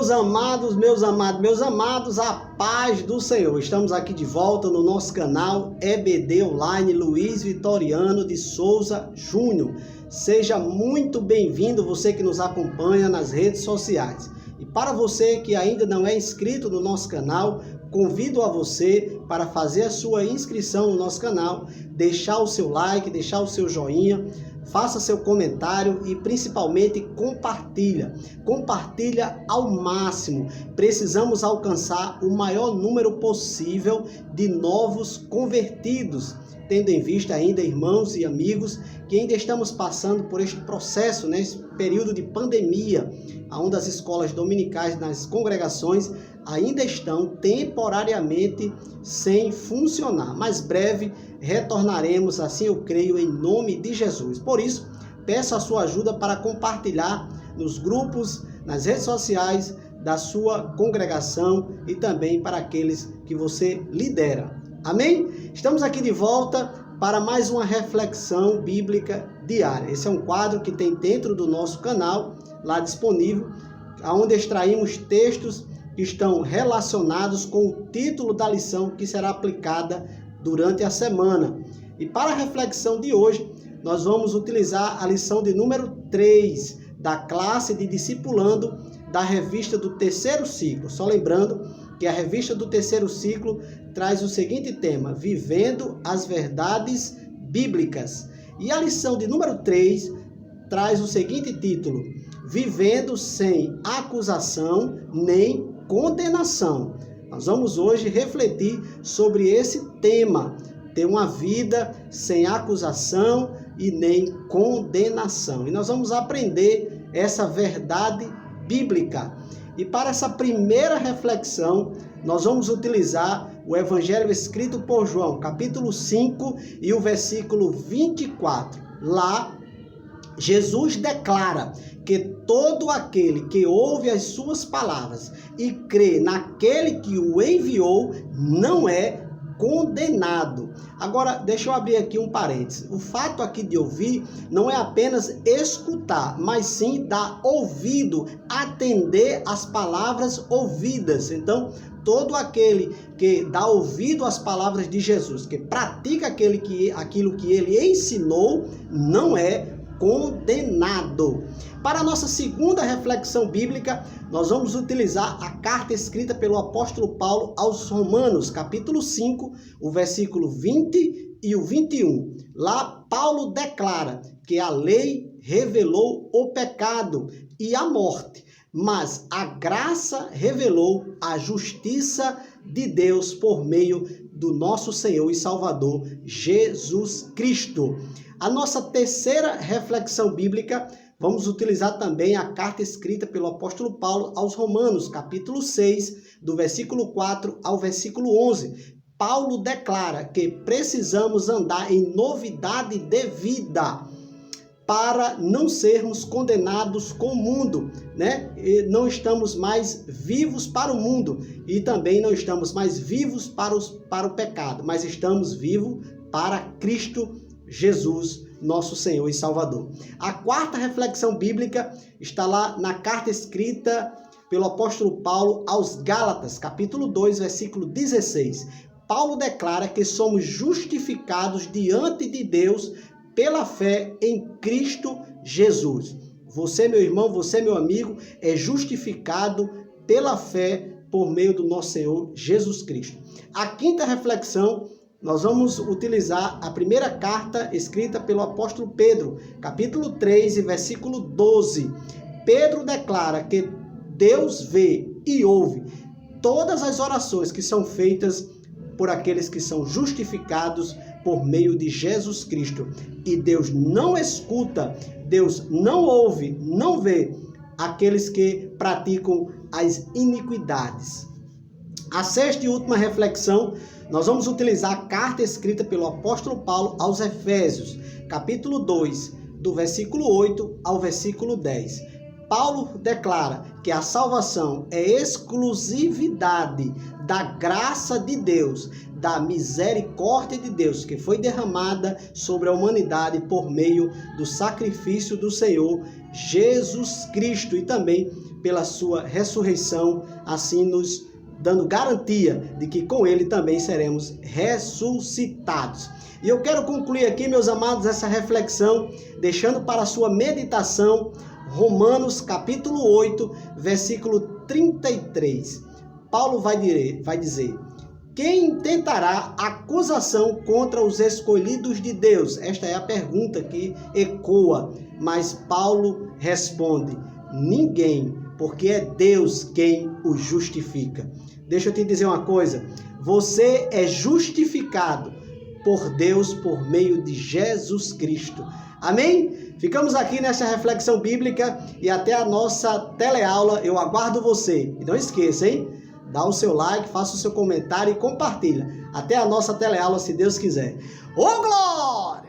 meus amados, a paz do Senhor. Estamos aqui de volta no nosso canal EBD Online, Luiz Vitoriano de Souza Júnior. Seja muito bem-vindo, você que nos acompanha nas redes sociais. E para você que ainda não é inscrito no nosso canal, convido a você para fazer a sua inscrição no nosso canal, deixar o seu like, deixar o seu joinha, faça seu comentário e principalmente compartilha ao máximo. Precisamos alcançar o maior número possível de novos convertidos, tendo em vista ainda, irmãos e amigos, que ainda estamos passando por este processo, esse período de pandemia, onde as escolas dominicais nas congregações ainda estão temporariamente sem funcionar, mas breve retornaremos, assim eu creio, em nome de Jesus. Por isso, peço a sua ajuda para compartilhar nos grupos, nas redes sociais da sua congregação e também para aqueles que você lidera. Amém? Estamos aqui de volta para mais uma reflexão bíblica diária. Esse é um quadro que tem dentro do nosso canal, lá disponível, onde extraímos textos que estão relacionados com o título da lição que será aplicada durante a semana. E para a reflexão de hoje, nós vamos utilizar a lição de número 3 da classe de discipulando da revista do terceiro ciclo. Só lembrando que a revista do terceiro ciclo traz o seguinte tema: Vivendo as Verdades Bíblicas. E a lição de número 3 traz o seguinte título: Vivendo sem acusação nem condenação. Nós vamos hoje refletir sobre esse tema, ter uma vida sem acusação e nem condenação. E nós vamos aprender essa verdade bíblica. E para essa primeira reflexão, nós vamos utilizar o Evangelho escrito por João, capítulo 5 e o versículo 24. Lá, Jesus declara que todo aquele que ouve as suas palavras e crê naquele que o enviou não é condenado. Agora, deixa eu abrir aqui um parênteses. O fato aqui de ouvir não é apenas escutar, mas sim dar ouvido, atender às palavras ouvidas. Então, todo aquele que dá ouvido às palavras de Jesus, que pratica aquilo que ele ensinou, não é condenado. Para a nossa segunda reflexão bíblica, nós vamos utilizar a carta escrita pelo apóstolo Paulo aos Romanos, capítulo 5, o versículo 20 e o 21. Lá, Paulo declara que a lei revelou o pecado e a morte, mas a graça revelou a justiça de Deus por meio do nosso Senhor e Salvador, Jesus Cristo. A nossa terceira reflexão bíblica, vamos utilizar também a carta escrita pelo apóstolo Paulo aos Romanos, capítulo 6, do versículo 4 ao versículo 11. Paulo declara que precisamos andar em novidade de vida para não sermos condenados com o mundo, E não estamos mais vivos para o mundo e também não estamos mais vivos para o pecado, mas estamos vivos para Cristo Jesus, nosso Senhor e Salvador. A quarta reflexão bíblica está lá na carta escrita pelo apóstolo Paulo aos Gálatas, capítulo 2, versículo 16. Paulo declara que somos justificados diante de Deus pela fé em Cristo Jesus. Você, meu irmão, você, meu amigo, é justificado pela fé por meio do nosso Senhor Jesus Cristo. A quinta reflexão, nós vamos utilizar a primeira carta escrita pelo apóstolo Pedro, capítulo 3 e versículo 12. Pedro declara que Deus vê e ouve todas as orações que são feitas por aqueles que são justificados por meio de Jesus Cristo. E Deus não escuta, Deus não ouve, não vê aqueles que praticam as iniquidades. A sexta e última reflexão, nós vamos utilizar a carta escrita pelo apóstolo Paulo aos Efésios, capítulo 2, do versículo 8 ao versículo 10. Paulo declara que a salvação é exclusividade da graça de Deus, da misericórdia de Deus que foi derramada sobre a humanidade por meio do sacrifício do Senhor Jesus Cristo e também pela sua ressurreição, assim nos dando garantia de que com ele também seremos ressuscitados. E eu quero concluir aqui, meus amados, essa reflexão, deixando para a sua meditação Romanos capítulo 8, versículo 33. Paulo vai dizer: quem tentará acusação contra os escolhidos de Deus? Esta é a pergunta que ecoa, mas Paulo responde: ninguém, porque é Deus quem o justifica. Deixa eu te dizer uma coisa, você é justificado por Deus por meio de Jesus Cristo. Amém? Ficamos aqui nessa reflexão bíblica e até a nossa teleaula. Eu aguardo você. E não esqueça, hein? Dá o seu like, faça o seu comentário e compartilha. Até a nossa teleaula, se Deus quiser. Ô glória!